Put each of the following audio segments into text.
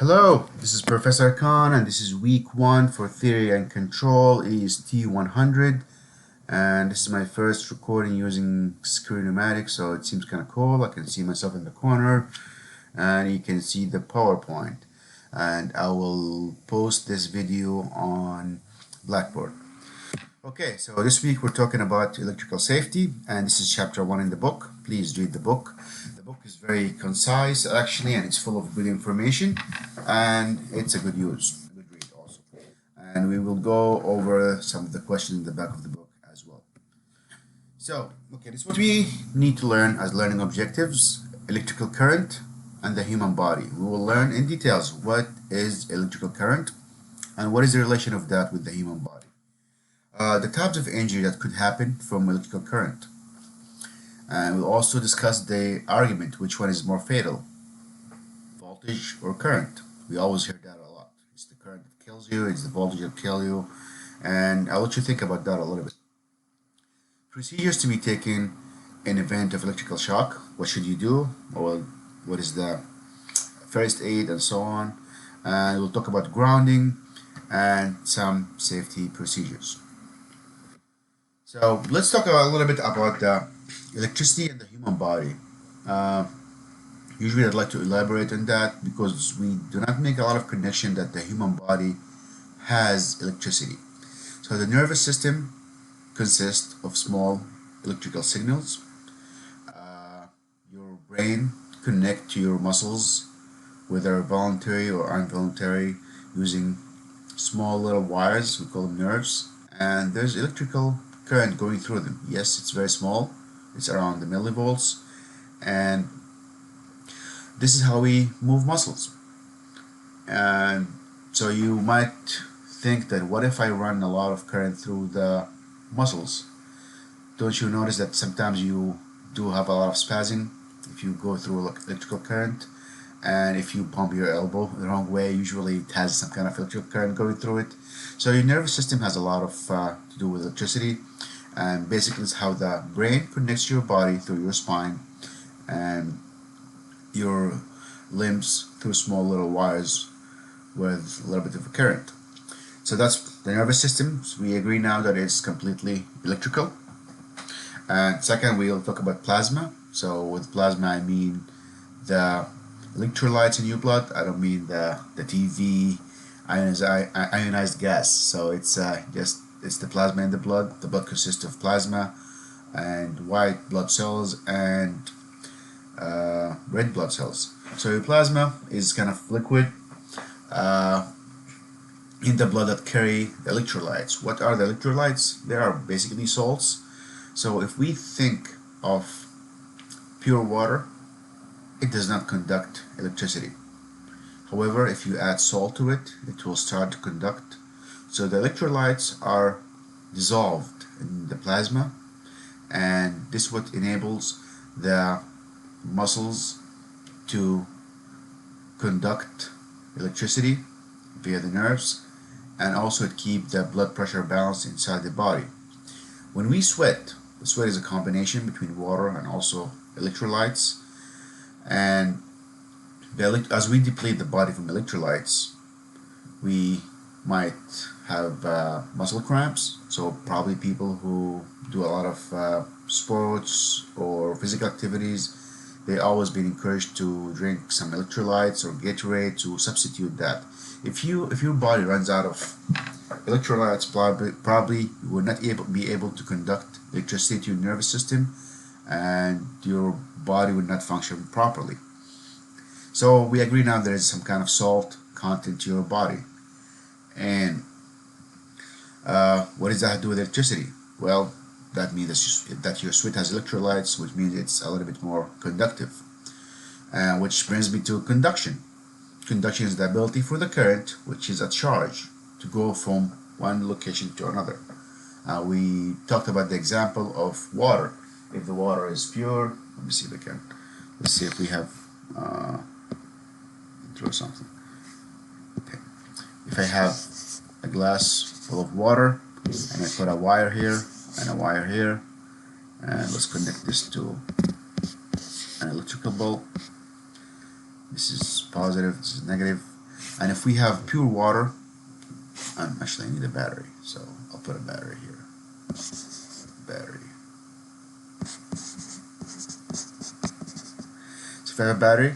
Hello, this is Professor Khan, and this is week 1 for Theory and Control EST-100. And this is my first recording using Screen Pneumatic, so it seems kind of cool. I can see myself in the corner, and you can see the PowerPoint. And I will post this video on Blackboard. Okay, so this week we're talking about electrical safety, and this is chapter 1 in the book. Please read the book. The book is very concise actually, and it's full of good information, and it's a good use, a good read also. And we will go over some of the questions in the back of the book as well. So, okay, this is what we need to learn as learning objectives: electrical current and the human body. We will learn in details what is electrical current and what is the relation of that with the human body. The types of injury that could happen from electrical current. And we'll also discuss the argument, which one is more fatal, voltage or current. We always hear that a lot. It's the current that kills you, it's the voltage that kills you, and I'll let you think about that a little bit. Procedures to be taken in event of electrical shock. What should you do? Or what is the first aid and so on. And we'll talk about grounding and some safety procedures. So let's talk a little bit about the electricity and the human body. Usually I'd like to elaborate on that because we do not make a lot of connection that the human body has electricity. So the nervous system consists of small electrical signals. Your brain connects to your muscles, whether voluntary or involuntary, using small little wires. We call them nerves, and there's electrical current going through them. Yes, it's very small. It's around the millivolts, and this is how we move muscles. And so you might think that what if I run a lot of current through the muscles? Don't you notice that sometimes you do have a lot of spasm if you go through electrical current? And if you pump your elbow the wrong way, usually it has some kind of electrical current going through it. So your nervous system has a lot of to do with electricity, and basically it's how the brain connects your body through your spine and your limbs through small little wires with a little bit of a current. So that's the nervous system. So we agree now that it's completely electrical. And second, we'll talk about plasma. So with plasma I mean the electrolytes in your blood. I don't mean the TV ionized gas. So it's it's the plasma in the blood. The blood consists of plasma and white blood cells and red blood cells. So your plasma is kind of liquid in the blood that carry the electrolytes. What are the electrolytes? They are basically salts. So if we think of pure water, it does not conduct electricity. However, if you add salt to it, it will start to conduct. So the electrolytes are dissolved in the plasma, and this is what enables the muscles to conduct electricity via the nerves, and also to keep the blood pressure balanced inside the body. When we sweat, the sweat is a combination between water and also electrolytes, and as we deplete the body from electrolytes, we might have muscle cramps. So probably people who do a lot of sports or physical activities, they always been encouraged to drink some electrolytes or Gatorade to substitute that. If your body runs out of electrolytes, probably you will not be able to conduct electricity to your nervous system, and your body would not function properly. So we agree now there is some kind of salt content to your body. And what does that do with electricity? Well, that means that your sweat has electrolytes, which means it's a little bit more conductive. Which brings me to conduction. Conduction is the ability for the current, which is a charge, to go from one location to another. We talked about the example of water. If the water is pure, let me see if I can. Let's see if we have throw something. Okay. If I have a glass full of water and I put a wire here and a wire here, and let's connect this to an electrical bulb. This is positive, this is negative. And if we have pure water, actually I need a battery, so I'll put a battery here. Battery. So if I have a battery,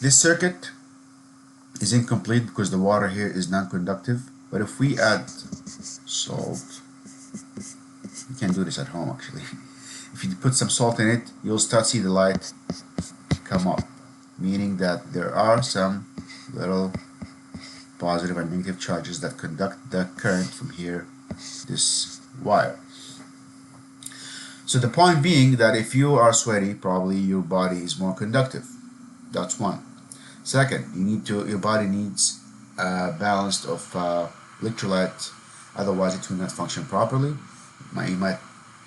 this circuit is incomplete because the water here is non-conductive. But if we add salt, you can do this at home actually. If you put some salt in it, you'll start to see the light come up, meaning that there are some little positive and negative charges that conduct the current from here to this wire. So the point being that if you are sweaty, probably your body is more conductive. That's one. Second, your body needs a balance of electrolyte, otherwise it will not function properly. You might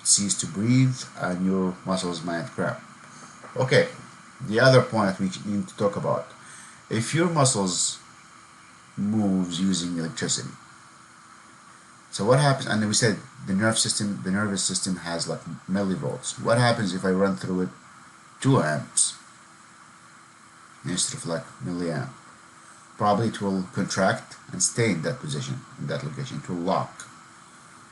cease to breathe and your muscles might cramp. Okay, the other point we need to talk about. If your muscles moves using electricity, so what happens, and we said the nervous system has like millivolts. What happens if I run through it 2 amps instead of like milliamp? Probably it will contract and stay in that position, in that location. It will lock.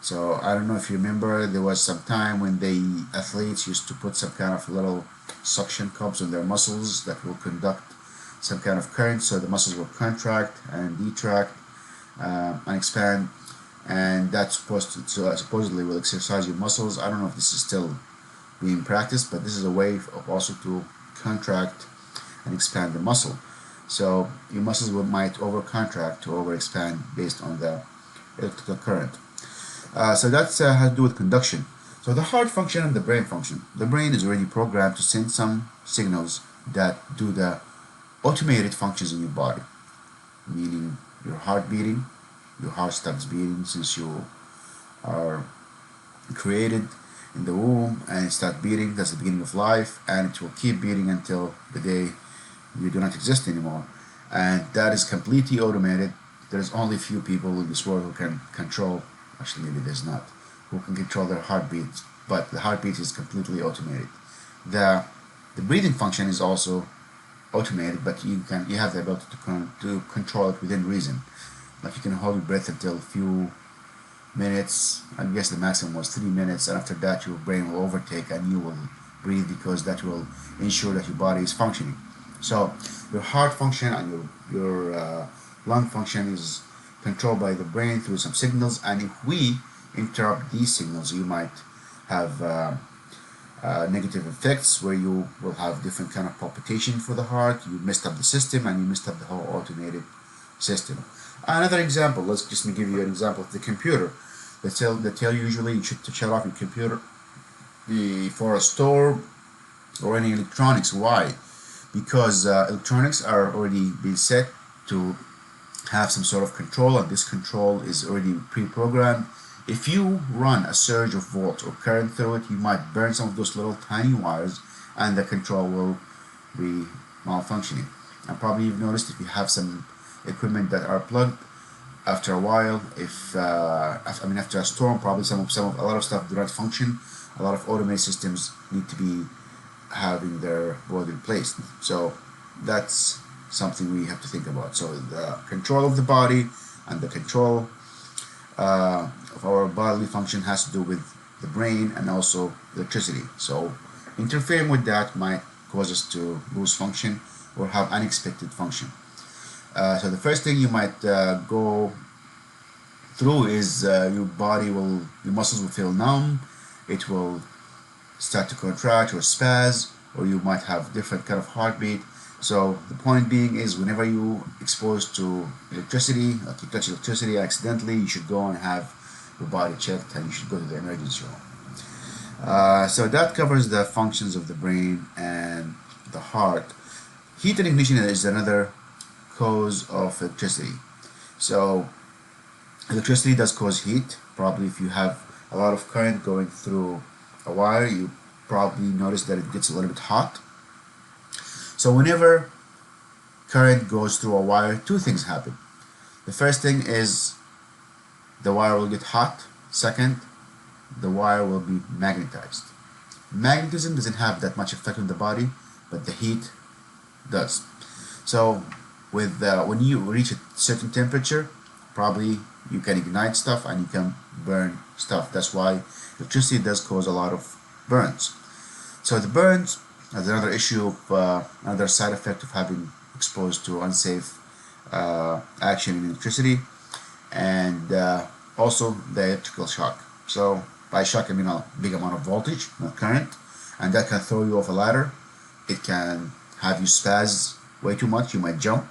So I don't know if you remember, there was some time when the athletes used to put some kind of little suction cups on their muscles that will conduct some kind of current, so the muscles will contract and detract and expand, and that's supposedly will exercise your muscles. I don't know if this is still being practiced, but this is a way of also to contract and expand the muscle. So your muscles might overcontract or overexpand based on the electrical current. So that has to do with conduction. So the heart function and the brain function. The brain is already programmed to send some signals that do the automated functions in your body, meaning your heart beating. Your heart stops beating since you are created in the womb, and it starts beating. That's the beginning of life, and it will keep beating until the day you do not exist anymore. And that is completely automated. There's only a few people in this world who can control, actually maybe there's not, who can control their heartbeat, but the heartbeat is completely automated. The breathing function is also automated, but you have the ability to control it within reason. Like you can hold your breath until a few minutes. I guess the maximum was 3 minutes, and after that your brain will overtake and you will breathe, because that will ensure that your body is functioning. So your heart function and your lung function is controlled by the brain through some signals, and if we interrupt these signals, you might have negative effects where you will have different kind of palpitation for the heart. You messed up the system and you messed up the whole automated system. Another example, let's just give you an example of the computer. They tell you usually you should shut off your computer for a store or any electronics. Why? Because electronics are already been set to have some sort of control, and this control is already pre-programmed. If you run a surge of volts or current through it, you might burn some of those little tiny wires, and the control will be malfunctioning. And probably you've noticed if you have some equipment that are plugged, after a while, after a storm, probably a lot of stuff do not function. A lot of automated systems need to be having their board replaced. So that's something we have to think about. So the control of the body and the control of our bodily function has to do with the brain and also electricity. So interfering with that might cause us to lose function or have unexpected function. So the first thing you might go through is your muscles will feel numb. It will start to contract or spasm, or you might have different kind of heartbeat. So the point being is, whenever you exposed to electricity, like you touch electricity accidentally, you should go and have your body checked, and you should go to the emergency room. So that covers the functions of the brain and the heart. Heat and ignition is another cause of electricity. So electricity does cause heat. Probably if you have a lot of current going through a wire, you probably notice that it gets a little bit hot. So whenever current goes through a wire, two things happen. The first thing is the wire will get hot. Second, the wire will be magnetized. Magnetism doesn't have that much effect on the body, but the heat does. So with when you reach a certain temperature, probably you can ignite stuff and you can burn stuff. That's why electricity does cause a lot of burns. So the burns is another issue of another side effect of having exposed to unsafe action in electricity, and also the electrical shock. So by shock I mean a big amount of voltage, not current, and that can throw you off a ladder. It can have you spaz way too much, you might jump,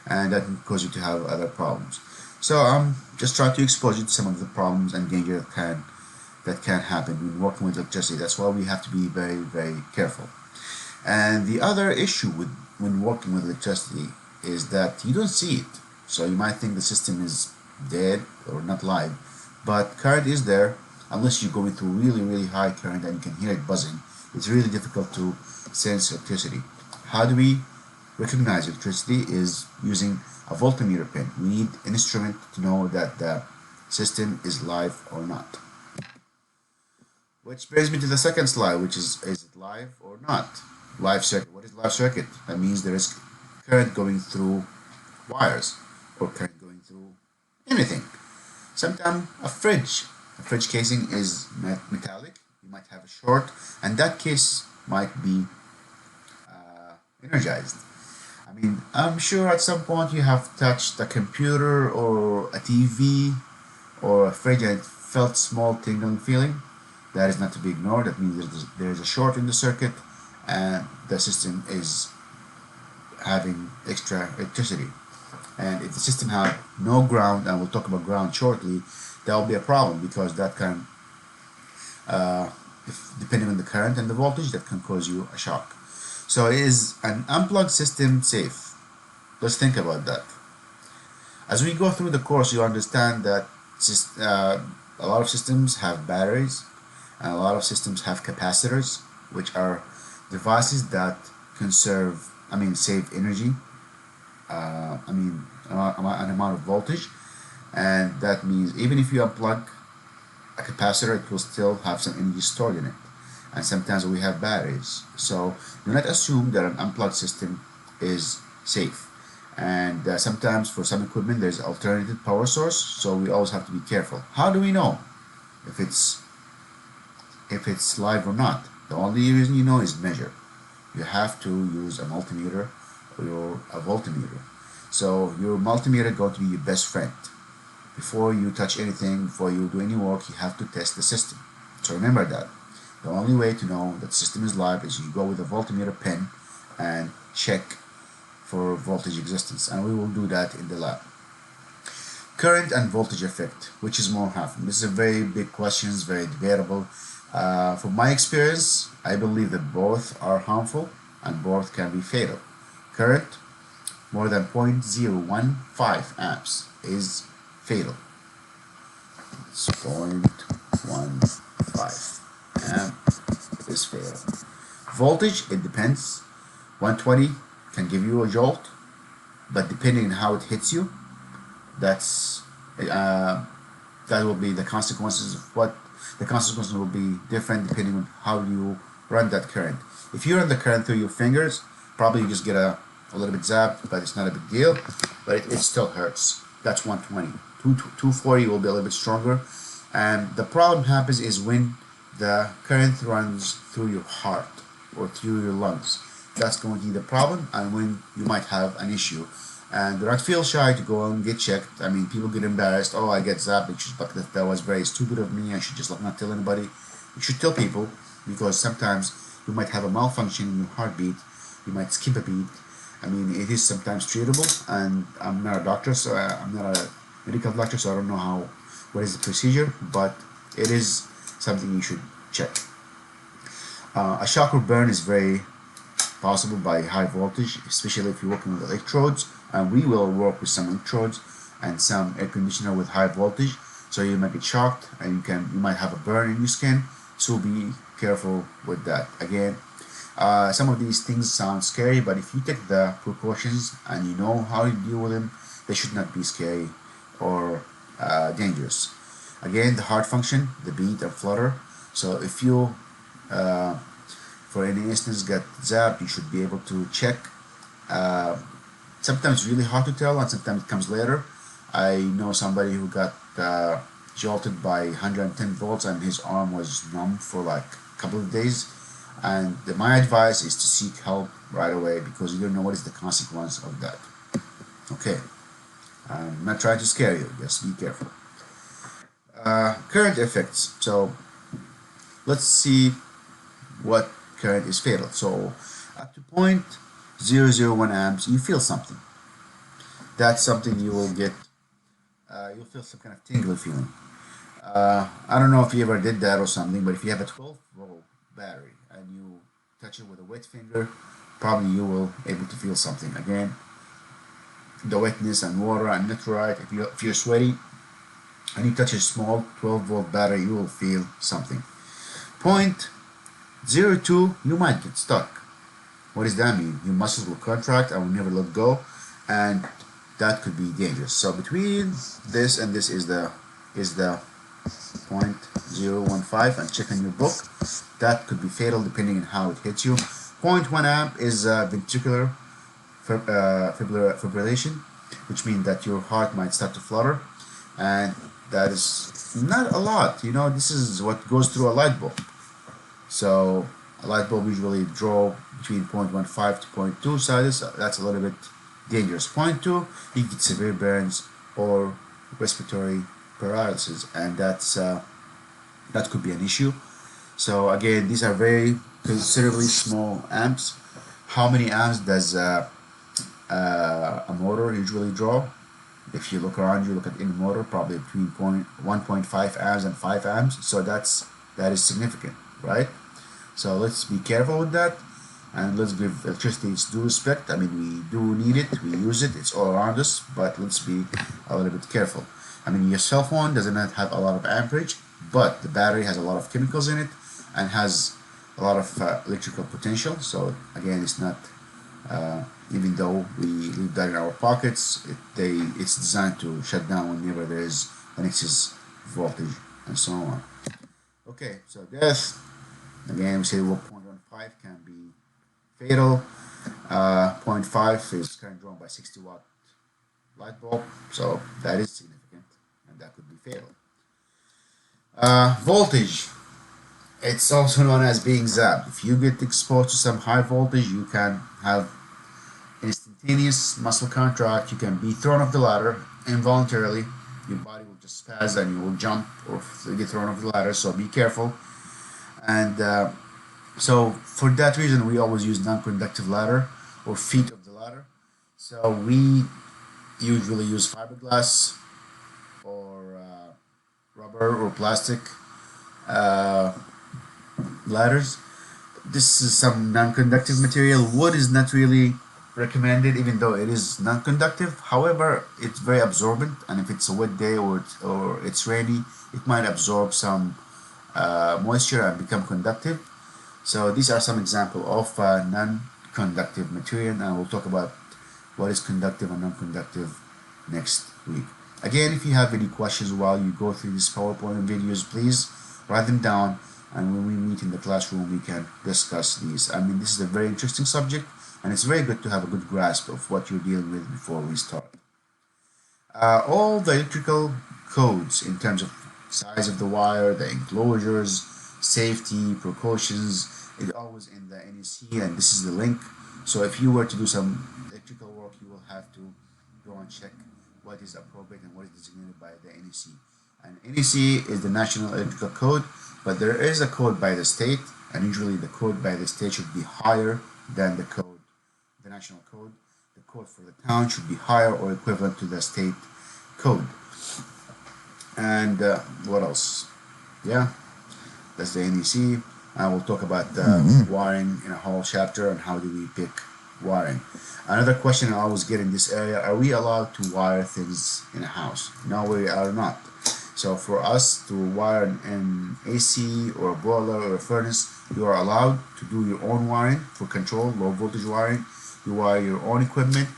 and that can cause you to have other problems. So I'm just trying to expose you to some of the problems and danger that can happen when working with electricity. That's why we have to be very, very careful. And the other issue with when working with electricity is that you don't see it. So you might think the system is dead or not live, but current is there. Unless you're going through really, really high current and you can hear it buzzing, it's really difficult to sense electricity. How do we recognize electricity? Is using a voltmeter pin. We need an instrument to know that the system is live or not. Which brings me to the second slide, which is it live or not? Live circuit. What is live circuit? That means there is current going through wires or current going through anything. Sometimes a fridge casing is metallic. You might have a short, and that case might be energized. I mean, I'm sure at some point you have touched a computer or a TV or a fridge and it felt small tingling feeling. That is not to be ignored. That means there is a short in the circuit and the system is having extra electricity. And if the system has no ground, and we'll talk about ground shortly, that will be a problem, because that can, depending on the current and the voltage, that can cause you a shock. So is an unplugged system safe? Let's think about that. As we go through the course, you understand that a lot of systems have batteries, and a lot of systems have capacitors, which are devices that save energy, an amount of voltage, and that means even if you unplug a capacitor, it will still have some energy stored in it. And sometimes we have batteries, so do not assume that an unplugged system is safe. And sometimes for some equipment there's alternative power source, so we always have to be careful. How do we know if it's live or not? The only reason you know is measure. You have to use a multimeter or a voltmeter. So your multimeter is going to be your best friend. Before you touch anything, before you do any work, you have to test the system. So remember that. The only way to know that the system is live is you go with a voltmeter pin and check for voltage existence, and we will do that in the lab. Current and voltage effect, which is more harmful? This is a very big question, it's very debatable. From my experience, I believe that both are harmful and both can be fatal. Current more than 0.015 amps is fatal. It's 0.15 amp is fatal. Voltage, it depends. 120 can give you a jolt, but depending on how it hits you, that will be the consequences of what the consequences will be different depending on how you run that current. If you run the current through your fingers, probably you just get a little bit zapped, but it's not a big deal, but it still hurts. That's 120. 240 will be a little bit stronger, and the problem happens is when the current runs through your heart or through your lungs. That's going to be the problem, and when you might have an issue. And do not feel shy to go and get checked. I mean, people get embarrassed. Oh, I get zapped, but that was very stupid of me. I should just not tell anybody. You should tell people, because sometimes you might have a malfunction in your heartbeat. You might skip a beat. I mean, it is sometimes treatable, and I'm not a doctor, so I'm not a medical doctor, so I don't know what is the procedure, but it is something you should check. A shock or burn is very possible by high voltage, especially if you're working with electrodes, and we will work with some electrodes and some air conditioner with high voltage, so you might get shocked and you might have a burn in your skin, so be careful with that. Again, some of these things sound scary, but if you take the precautions and you know how to deal with them, they should not be scary or dangerous. Again, the heart function, the beat and flutter. So if you for any instance get zapped, you should be able to check Sometimes it's really hard to tell, and sometimes it comes later. I know somebody who got jolted by 110 volts and his arm was numb for like a couple of days. And my advice is to seek help right away, because you don't know what is the consequence of that. Okay, I'm not trying to scare you, just be careful. Current effects. So let's see what current is fatal. So up to 0.001 amps, you feel something. That's something you will get. You'll feel some kind of tingly feeling. I don't know if you ever did that or something, but if you have a 12-volt battery and you touch it with a wet finger, probably you will able to feel something. Again, the wetness and water and nitrite. If you're sweaty and you touch a small 12-volt battery, you will feel something. 0.02, you might get stuck. What does that mean? Your muscles will contract and will never let go, and that could be dangerous. So between this and this is the 0.015, and check on your book. That could be fatal depending on how it hits you. 0.1 amp is ventricular fibrillation, which means that your heart might start to flutter, and that is not a lot. You know, this is what goes through a light bulb. So a light bulb usually draw between 0.15 to 0.2, so that's a little bit dangerous. 0.2, you get severe burns or respiratory paralysis, and that could be an issue. So again, these are very considerably small amps. How many amps does a motor usually draw? If you look around, you look at any motor, probably between 1.5 amps and 5 amps. So that is significant, right? So let's be careful with that, and let's give electricity its due respect. I mean, we do need it, we use it, it's all around us, but let's be a little bit careful. I mean, your cell phone does not have a lot of amperage, but the battery has a lot of chemicals in it and has a lot of electrical potential. So again, it's not, even though we leave that in our pockets, it's designed to shut down whenever there is an excess voltage and so on. Okay, so death. Again, we say 0.15 can be fatal. 0.5 is current drawn by 60-watt light bulb, so that is significant, and that could be fatal. Voltage. It's also known as being zapped. If you get exposed to some high voltage, you can have instantaneous muscle contract. You can be thrown off the ladder involuntarily. Your body will just spaz and you will jump or get thrown off the ladder, so be careful. And so for that reason, we always use non-conductive ladder or feet of the ladder. So we usually use fiberglass or rubber or plastic ladders. This is some non-conductive material. Wood is not really recommended, even though it is non-conductive. However, it's very absorbent, and if it's a wet day or it's rainy, it might absorb some moisture and become conductive. So these are some examples of non-conductive material, and we'll talk about what is conductive and non-conductive next week. Again, if you have any questions while you go through these PowerPoint videos, please write them down, and when we meet in the classroom, we can discuss these. I mean, this is a very interesting subject, and it's very good to have a good grasp of what you're dealing with before we start. All the electrical codes in terms of size of the wire, the enclosures, safety, precautions, is always in the NEC, and this is the link. So if you were to do some electrical work, you will have to go and check what is appropriate and what is designated by the NEC. And NEC is the National Electrical Code, but there is a code by the state, and usually the code by the state should be higher than the national code. The code for the town should be higher or equivalent to the state code. And what else? Yeah, that's the NEC. And we'll talk about wiring in a whole chapter and how do we pick wiring. Another question I always get in this area: are we allowed to wire things in a house? No, we are not. So for us to wire an AC or a boiler or a furnace, you are allowed to do your own wiring for control, low voltage wiring. You wire your own equipment.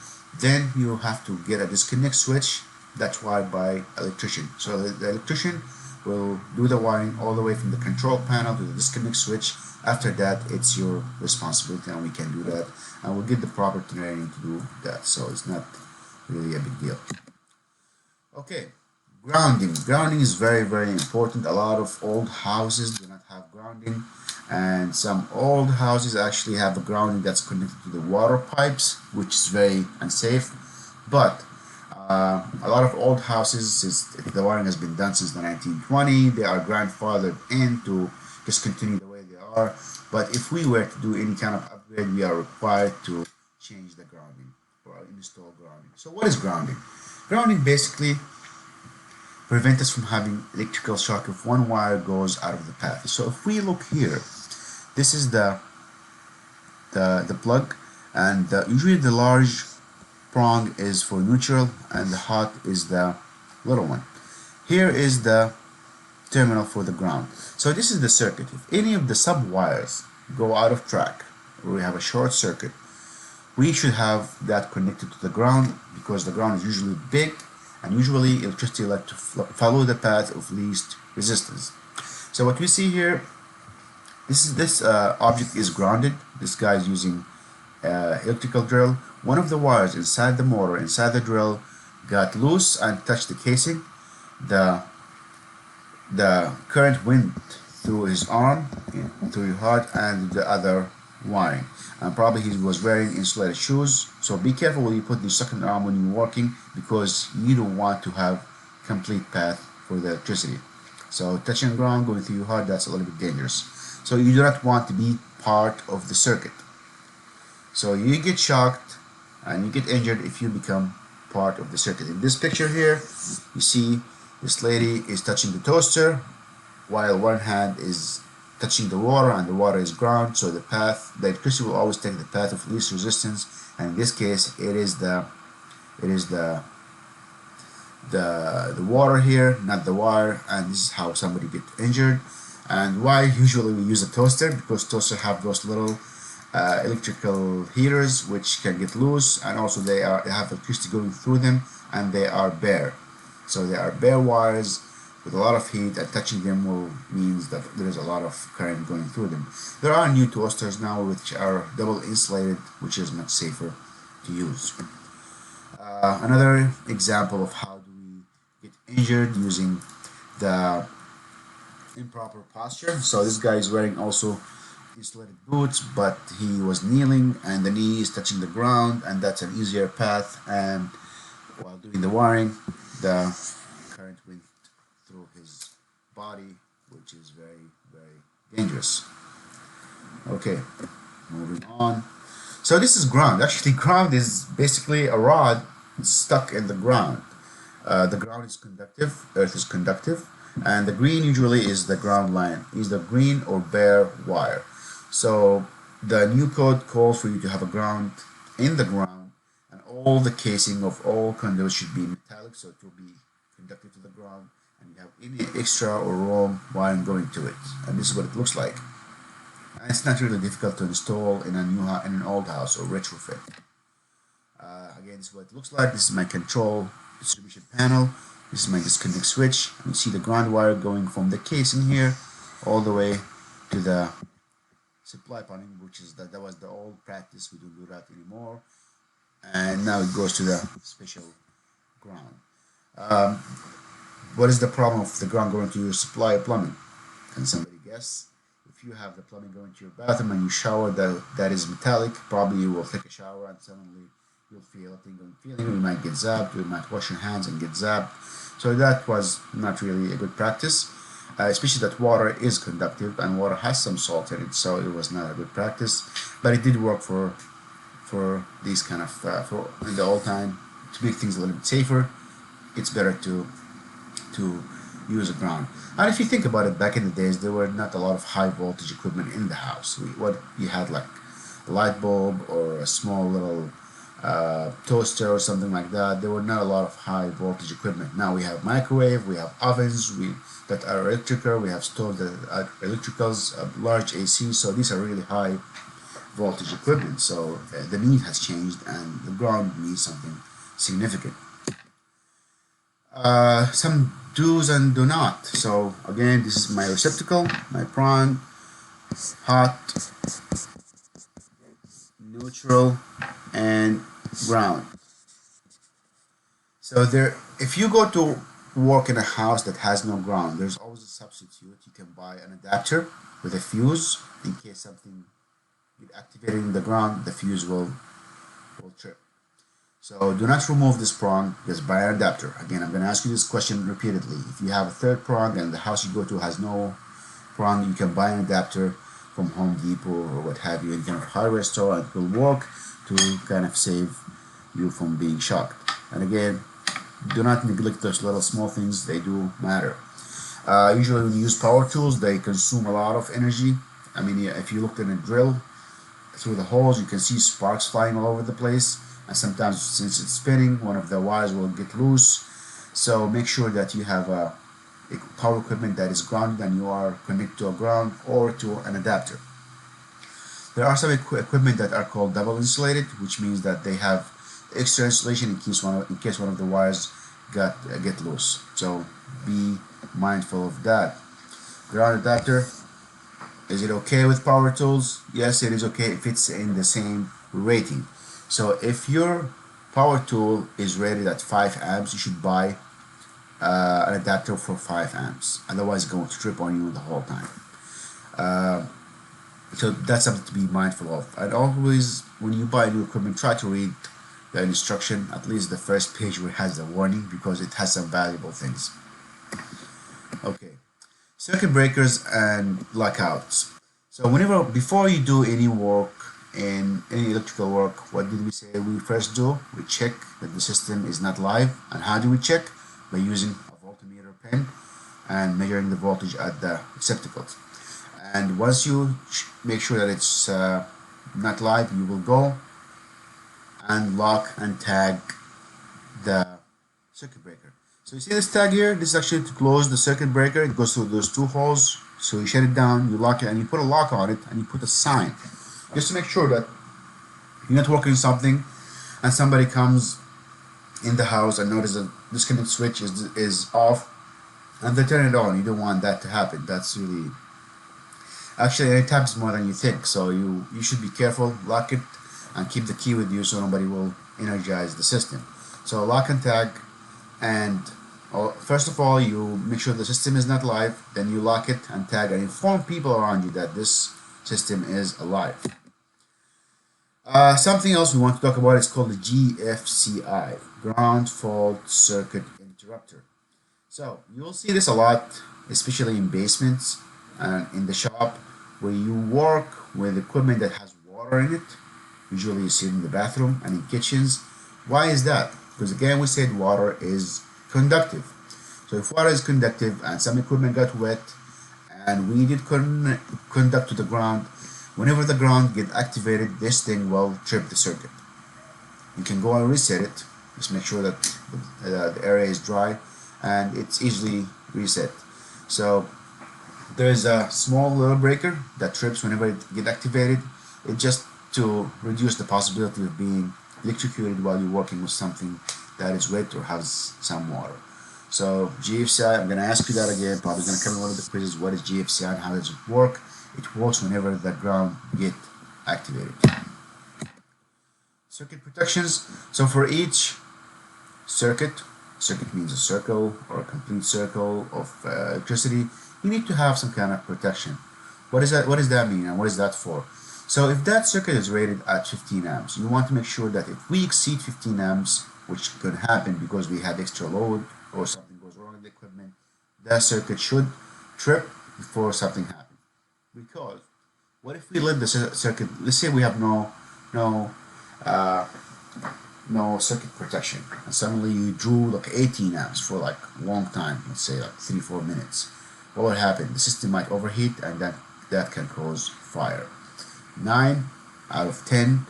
Then you have to get a disconnect switch. That's wired by electrician. So the electrician will do the wiring all the way from the control panel to the disconnect switch. After that, it's your responsibility, and we can do that, and we'll get the proper training to do that, so it's not really a big deal. Okay, grounding. Grounding is very, very important. A lot of old houses do not have grounding, and some old houses actually have a grounding that's connected to the water pipes, which is very unsafe. But a lot of old houses, since the wiring has been done since the 1920s, they are grandfathered in to just continue the way they are. But if we were to do any kind of upgrade, we are required to change the grounding or install grounding. So what is grounding? Grounding basically prevents us from having electrical shock if one wire goes out of the path. So if we look here, this is the plug, and usually the large prong is for neutral and the hot is the little one. Here is the terminal for the ground. So this is the circuit. If any of the sub wires go out of track or we have a short circuit, we should have that connected to the ground, because the ground is usually big, and usually electricity like to follow the path of least resistance. So what we see here, this object is grounded. This guy is using electrical drill. One of the wires inside the motor, inside the drill, got loose and touched the casing. The current went through his arm, through his heart, and the other wiring. And probably he was wearing insulated shoes. So be careful when you put the second arm when you're working, because you don't want to have complete path for the electricity. So touching ground, going through your heart, that's a little bit dangerous. So you do not want to be part of the circuit. So you get shocked and you get injured if you become part of the circuit. In this picture here, you see this lady is touching the toaster while one hand is touching the water, and the water is ground. So the electricity will always take the path of least resistance, and in this case it is the water here, not the wire, and this is how somebody get injured. And why usually we use a toaster? Because toasters have those little electrical heaters which can get loose, and also they have electricity going through them, and they are bare. So they are bare wires with a lot of heat, and touching them means that there is a lot of current going through them. There are new toasters now which are double insulated, which is much safer to use. Another example of how do we get injured using the improper posture. So this guy is wearing also insulated boots, but he was kneeling and the knee is touching the ground, and that's an easier path, and while doing the wiring, the current went through his body, which is very, very dangerous. Okay, moving on. So this is ground. Actually, ground is basically a rod stuck in the ground. The ground is conductive, earth is conductive, and the green usually is the ground line, either green or bare wire. So the new code calls for you to have a ground in the ground, and all the casing of all conduits should be metallic, so it will be conducted to the ground, and you have any extra or wrong wiring going to it. And this is what it looks like. And it's not really difficult to install in an old house or retrofit. Again, this is what it looks like. This is my control distribution panel. This is my disconnect switch. You see the ground wire going from the casing here all the way to the supply panel, which is that was the old practice. We don't do that anymore. And now it goes to the special ground. What is the problem of the ground going to your supply plumbing? Can somebody guess? If you have the plumbing going to your bathroom and you shower that is metallic, probably you will take a shower and suddenly you'll feel a tingling feeling. You might get zapped. You might wash your hands and get zapped. So that was not really a good practice, especially that water is conductive and water has some salt in it. So it was not a good practice, but it did work for these kind of for in the old time. To make things a little bit safer, it's better to use a ground. And if you think about it, back in the days, there were not a lot of high voltage equipment in the house. What you had, like a light bulb or a small little toaster or something like that. There were not a lot of high voltage equipment. Now we have microwave, we have ovens that are electrical, we have stoves that are electricals, large AC. So these are really high voltage equipment. So the need has changed, and the ground needs something significant. Some do's and do not. So again, this is my receptacle, my prong, hot, neutral, and ground. So if you go to work in a house that has no ground, there's always a substitute. You can buy an adapter with a fuse in case something get activated in the ground, the fuse will trip. So do not remove this prong, just buy an adapter. Again, I'm going to ask you this question repeatedly. If you have a third prong and the house you go to has no prong, you can buy an adapter from Home Depot or what have you in kind of hardware store, and it will work to kind of save you from being shocked. And again, do not neglect those little small things, they do matter. Usually when you use power tools, they consume a lot of energy. I mean, if you look in a drill through the holes, you can see sparks flying all over the place, and sometimes since it's spinning, one of the wires will get loose. So make sure that you have a power equipment that is grounded and you are connected to a ground or to an adapter. There are some equipment that are called double insulated, which means that they have extra insulation in case one of the wires get loose. So be mindful of that. Ground adapter, is it okay with power tools? Yes, it is okay if it's in the same rating. So if your power tool is rated at 5 amps, you should buy an adapter for 5 amps. Otherwise, it's going to trip on you the whole time. So that's something to be mindful of. And always, when you buy new equipment, try to read the instruction, at least the first page where it has the warning, because it has some valuable things. Okay, circuit breakers and lockouts. So before you do any work in any electrical work, what did we say we first do? We check that the system is not live. And how do we check? By using a voltmeter pin and measuring the voltage at the receptacles. And once you make sure that it's not live, you will go and lock and tag the circuit breaker. So you see this tag here? This is actually to close the circuit breaker. It goes through those 2 holes. So you shut it down, you lock it, and you put a lock on it, and you put a sign, just to make sure that you're not working something and somebody comes in the house and notices the disconnect switch is off and they turn it on. You don't want that to happen. That's really, actually, it happens more than you think. So you should be careful, lock it, and keep the key with you so nobody will energize the system. So lock and tag, and first of all, you make sure the system is not live, then you lock it and tag and inform people around you that this system is alive. Something else we want to talk about is called the GFCI, Ground Fault Circuit Interrupter. So you'll see this a lot, especially in basements and in the shop, where you work with equipment that has water in it. Usually you see it in the bathroom and in kitchens. Why is that? Because again, we said water is conductive. So if water is conductive and some equipment got wet and we did conduct to the ground, whenever the ground gets activated, this thing will trip the circuit. You can go and reset it. Just make sure that the area is dry and it's easily reset. So there is a small little breaker that trips whenever it gets activated. It's just to reduce the possibility of being electrocuted while you're working with something that is wet or has some water. So GFCI, I'm going to ask you that again, probably going to come in one of the quizzes. What is GFCI and how does it work? It works whenever the ground gets activated. Circuit protections. So for each circuit means a circle or a complete circle of electricity, you need to have some kind of protection. What does that mean and what is that for? So if that circuit is rated at 15 amps, you want to make sure that if we exceed 15 amps, which could happen because we had extra load or something goes wrong with the equipment, that circuit should trip before something happens. Because what if we let the circuit, let's say we have no circuit protection, and suddenly you drew like 18 amps for like a long time, let's say like 3-4 minutes. What would happen? The system might overheat and that can cause fire. 9 out of 10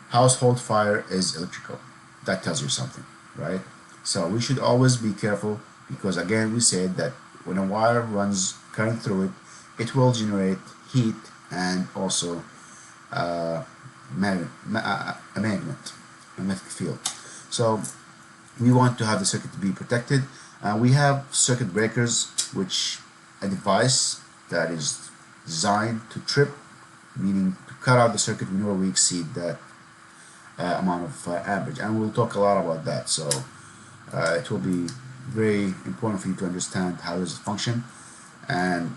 household fire is electrical. That tells you something, right? So we should always be careful, because again we said that when a wire runs current through it, it will generate heat and also a magnetic field. So we want to have the circuit to be protected, We have circuit breakers, which a device that is designed to trip, meaning to cut out the circuit whenever we exceed that amount of amperage, and we'll talk a lot about that. So it will be very important for you to understand how does it function. And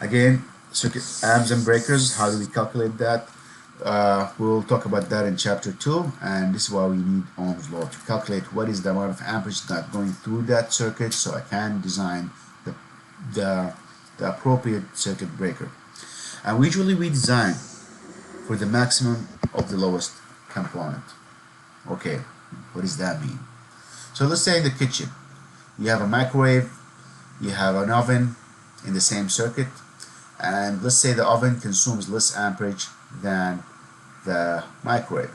again, circuit amps and breakers, how do we calculate that? We'll talk about that in chapter 2, and this is why we need Ohm's law to calculate what is the amount of amperage not going through that circuit, so I can design the appropriate circuit breaker. And usually we design for the maximum of the lowest component. Okay, what does that mean? So let's say in the kitchen, you have a microwave, you have an oven in the same circuit, and let's say the oven consumes less amperage than the microwave.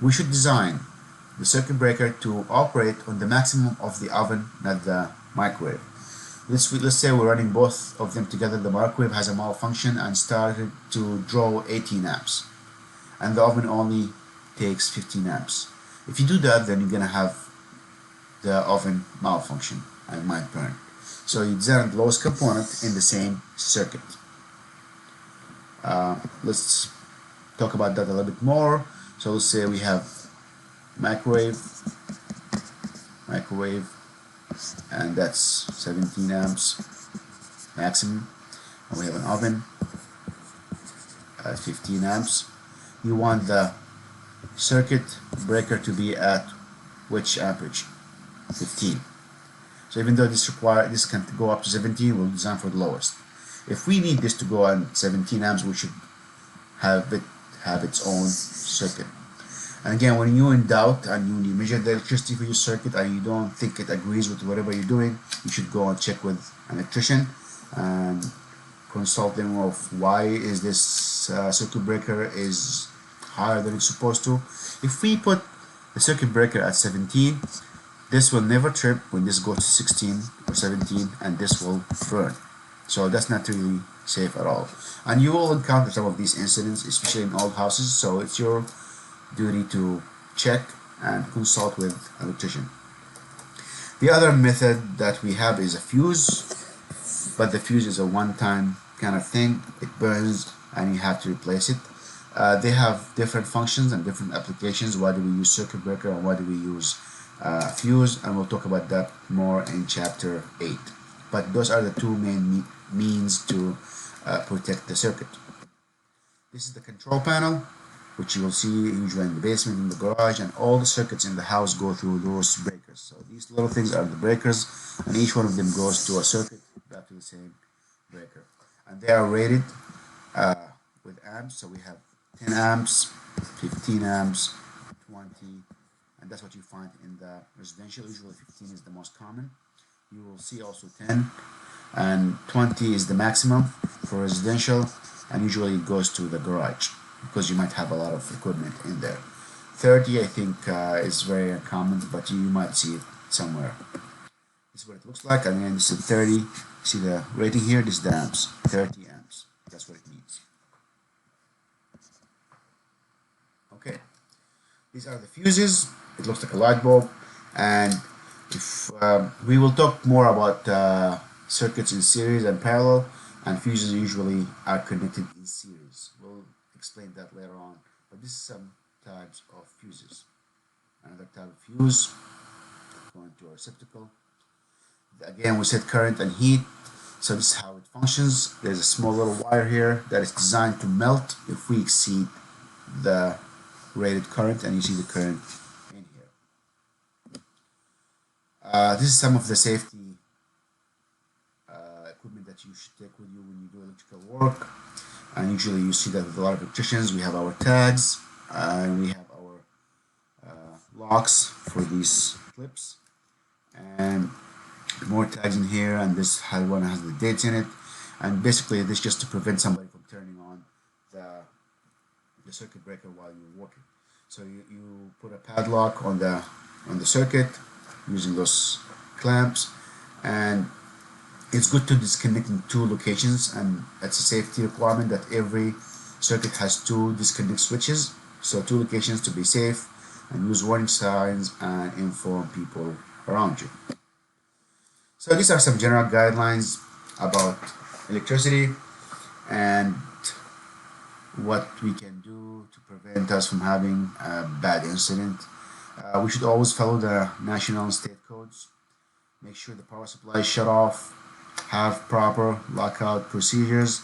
We should design the circuit breaker to operate on the maximum of the oven, not the microwave. Let's say we're running both of them together. The microwave has a malfunction and started to draw 18 amps, and the oven only takes 15 amps. If you do that, then you're gonna have the oven malfunction and might burn. So you design the lowest component in the same circuit. Let's talk about that a little bit more. So let's say we have microwave, and that's 17 amps maximum, and we have an oven at 15 amps. You want the circuit breaker to be at which amperage? 15. So even though this can go up to 17, we'll design for the lowest. If we need this to go on 17 amps, we should have it have its own circuit. And again, when you're in doubt and you measure the electricity for your circuit and you don't think it agrees with whatever you're doing, you should go and check with an electrician and consult them of why is this circuit breaker is higher than it's supposed to. If we put the circuit breaker at 17, this will never trip when this goes to 16 or 17, and this will burn. So that's not really safe at all. And you will encounter some of these incidents, especially in old houses, so it's your duty to check and consult with an electrician. The other method that we have is a fuse, but the fuse is a one-time kind of thing. It burns and you have to replace it. They have different functions and different applications. Why do we use circuit breaker and why do we use fuse? And we'll talk about that more in chapter 8. But those are the two main means to protect the circuit. This is the control panel, which you will see usually in the basement, in the garage, and all the circuits in the house go through those breakers. So these little things are the breakers, and each one of them goes to a circuit back to the same breaker. And they are rated with amps, so we have 10 amps, 15 amps, 20, and that's what you find in the residential. Usually 15 is the most common. You will see also 10, and 20 is the maximum for residential, and usually it goes to the garage because you might have a lot of equipment in there. 30 I think is very uncommon, but you might see it somewhere. This is what it looks like. And then this is 30. See the rating here? This is the amps. 30 amps. That's what it means. Okay. These are the fuses. It looks like a light bulb. And if we will talk more about circuits in series and parallel, and fuses usually are connected in series. We'll explain that later on. But this is some types of fuses. Another type of fuse going to a receptacle. Again, we said current and heat. So this is how it functions. There's a small little wire here that is designed to melt if we exceed the rated current, and you see the current in here. This is some of the safety equipment that you should take with you when you do electrical work. And usually you see that with a lot of electricians. We have our tags, and we have our locks for these clips, and more tags in here, and this one has the dates in it, and basically this just to prevent somebody from turning on the circuit breaker while you're working. So you put a padlock on the circuit using those clamps, and it's good to disconnect in two locations, and it's a safety requirement that every circuit has two disconnect switches, so two locations to be safe, and use warning signs and inform people around you. So these are some general guidelines about electricity and what we can do to prevent us from having a bad incident. We should always follow the national and state codes. Make sure the power supply is shut off. Have proper lockout procedures.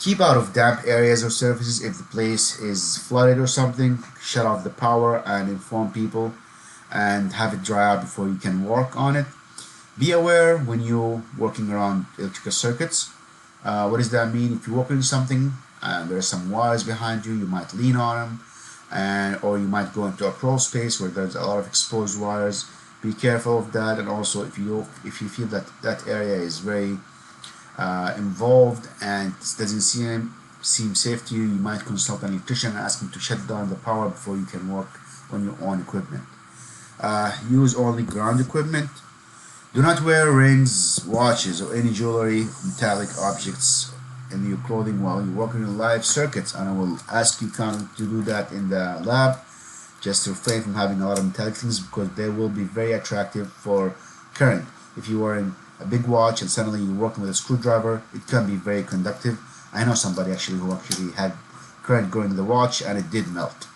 Keep out of damp areas or surfaces. If the place is flooded or something, shut off the power and inform people and have it dry out before you can work on it. Be aware when you're working around electrical circuits. What does that mean? If you're working something and there are some wires behind you, you might lean on them, or you might go into a crawl space where there's a lot of exposed wires. Be careful of that, and also if you feel that that area is very involved and doesn't seem safe to you, you might consult an electrician and ask him to shut down the power before you can work on your own equipment. Use only ground equipment. Do not wear rings, watches, or any jewelry, metallic objects in your clothing while you're working in live circuits, and I will ask you kind of to do that in the lab, just to refrain from having a lot of metallic things, because they will be very attractive for current. If you are in a big watch and suddenly you're working with a screwdriver, it can be very conductive. I know somebody actually who actually had current going in the watch and it did melt.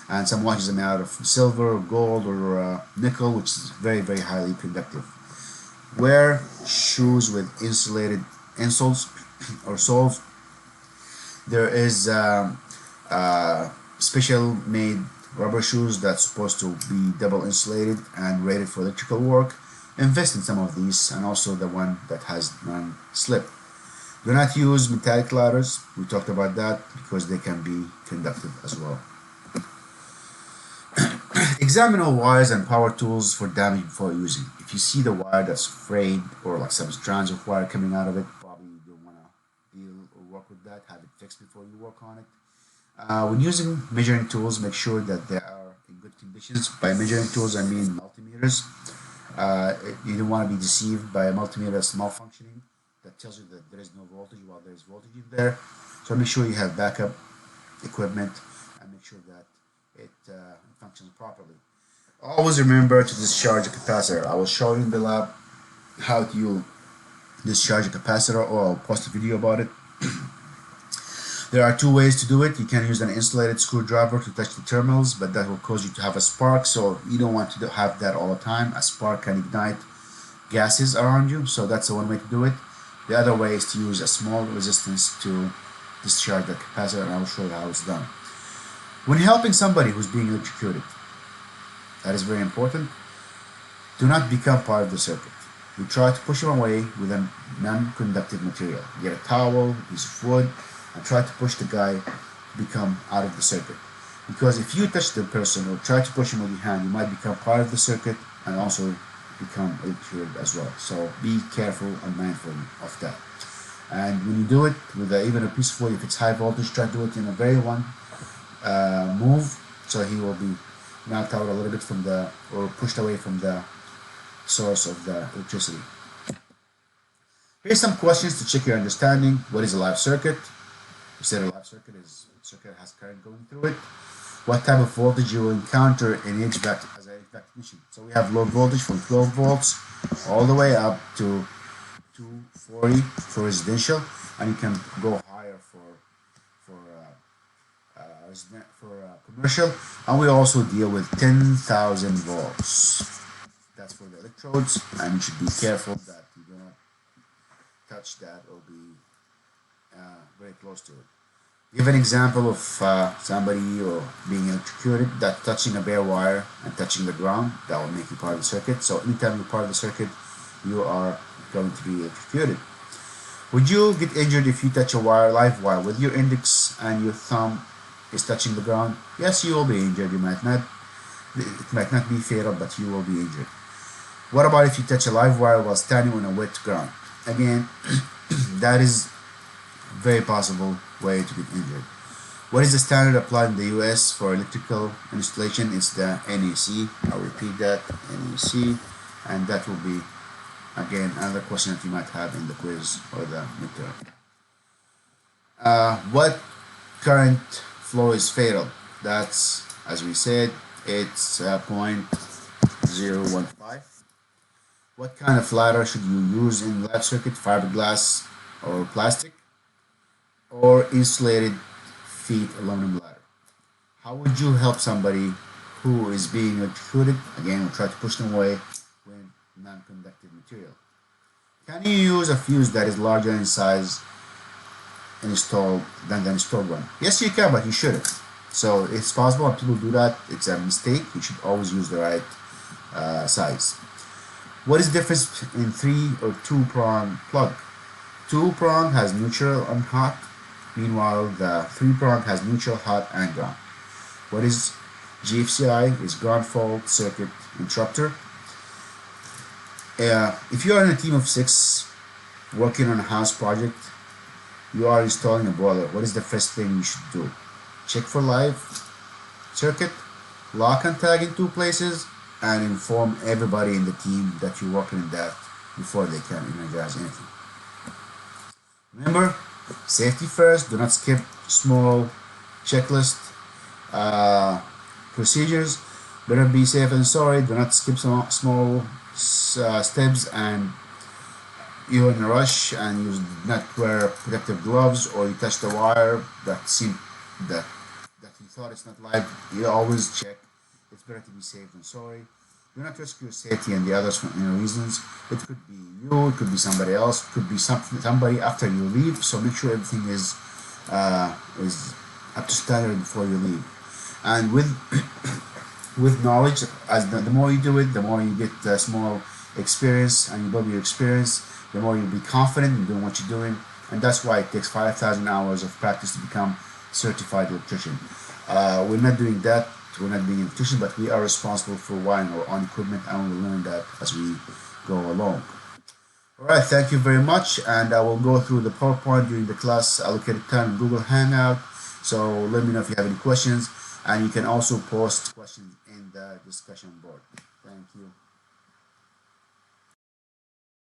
And some watches are made out of silver or gold or nickel, which is very highly conductive. Wear shoes with insulated insoles or soles. There is special made rubber shoes that's supposed to be double insulated and rated for electrical work. Invest in some of these, and also the one that has non-slip. Do not use metallic ladders. We talked about that because they can be conductive as well. Examine all wires and power tools for damage before using. If you see the wire that's frayed or like some strands of wire coming out of it, probably you don't want to deal or work with that. Have it fixed before you work on it. When using measuring tools, make sure that they are in good conditions. By measuring tools, I mean multimeters. You don't want to be deceived by a multimeter that's malfunctioning, that tells you that there is no voltage while there is voltage in there. So make sure you have backup equipment and make sure that it functions properly. Always remember to discharge a capacitor. I will show you in the lab how to discharge a capacitor, or I'll post a video about it. There are two ways to do it. You can use an insulated screwdriver to touch the terminals, but that will cause you to have a spark, so you don't want to have that all the time. A spark can ignite gases around you, so that's the one way to do it. The other way is to use a small resistance to discharge the capacitor, and I will show you how it's done. When helping somebody who's being electrocuted, that is very important, do not become part of the circuit. You try to push them away with a non-conductive material. Get a towel, a piece of wood, and try to push the guy to become out of the circuit. Because if you touch the person or try to push him with your hand, you might become part of the circuit and also become electrocuted as well. So be careful and mindful of that. And when you do it with even a piece of wood, if it's high voltage, try to do it in a very one move, so he will be knocked out a little bit from the, or pushed away from the source of the electricity. Here's some questions to check your understanding. What is a live circuit? We said a live circuit is a circuit that has current going through it. What type of voltage you will encounter in HVAC as an HVAC technician? So we have low voltage from 12 volts all the way up to 240 for residential, and you can go higher for commercial. And we also deal with 10,000 volts. That's for the electrodes, and you should be careful that you do not touch that or be very close to it. Give an example of somebody or being electrocuted, that touching a bare wire and touching the ground, that will make you part of the circuit. So anytime you're part of the circuit, you are going to be electrocuted. Would you get injured if you touch a wire, live wire, with your index and your thumb is touching the ground? Yes, you will be injured. It might not be fatal, but you will be injured. What about if you touch a live wire while standing on a wet ground? Again, that is a very possible way to get injured. What is the standard applied in the US for electrical installation? It's the NEC. I'll repeat that, NEC, and that will be, again, another question that you might have in the quiz or the midterm. What current flow is fatal? That's, as we said, it's 0.015. What kind of ladder should you use in lab circuit? Fiberglass or plastic, or insulated feet aluminum ladder? How would you help somebody who is being electrocuted? Again, we'll try to push them away with non-conductive material. Can you use a fuse that is larger in size than the installed one? Yes, you can, but you shouldn't. So it's possible when people do that. It's a mistake. You should always use the right size. What is the difference in 3 or 2-prong plug? 2-prong has neutral and hot. Meanwhile, the 3-prong has neutral, hot, and ground. What is GFCI? Is ground fault circuit interrupter. If you are in a team of 6 working on a house project, you are installing a boiler. What is the first thing you should do? Check for live circuit, lock and tag in 2 places, and inform everybody in the team that you're working in that before they can energize anything. Remember, safety first. Do not skip small checklist procedures. Better be safe than sorry. Do not skip small steps, and you're in a rush and you did not wear protective gloves, or you touch the wire that you thought it's not live. You always check. It's better to be safe than sorry. Do not risk your safety and the others for any reasons. It could be you, it could be somebody else, it could be somebody after you leave. So make sure everything is up to standard before you leave. And with knowledge, as the more you do it, the more you get small experience, and you build your experience, the more you'll be confident in doing what you're doing. And that's why it takes 5,000 hours of practice to become certified electrician. We're not doing that. We're not being an electrician, but we are responsible for wiring our own equipment, and we'll learn that as we go along. Alright, thank you very much, and I will go through the PowerPoint during the class allocated time in Google Hangout. So let me know if you have any questions, and you can also post questions in the discussion board. Thank you.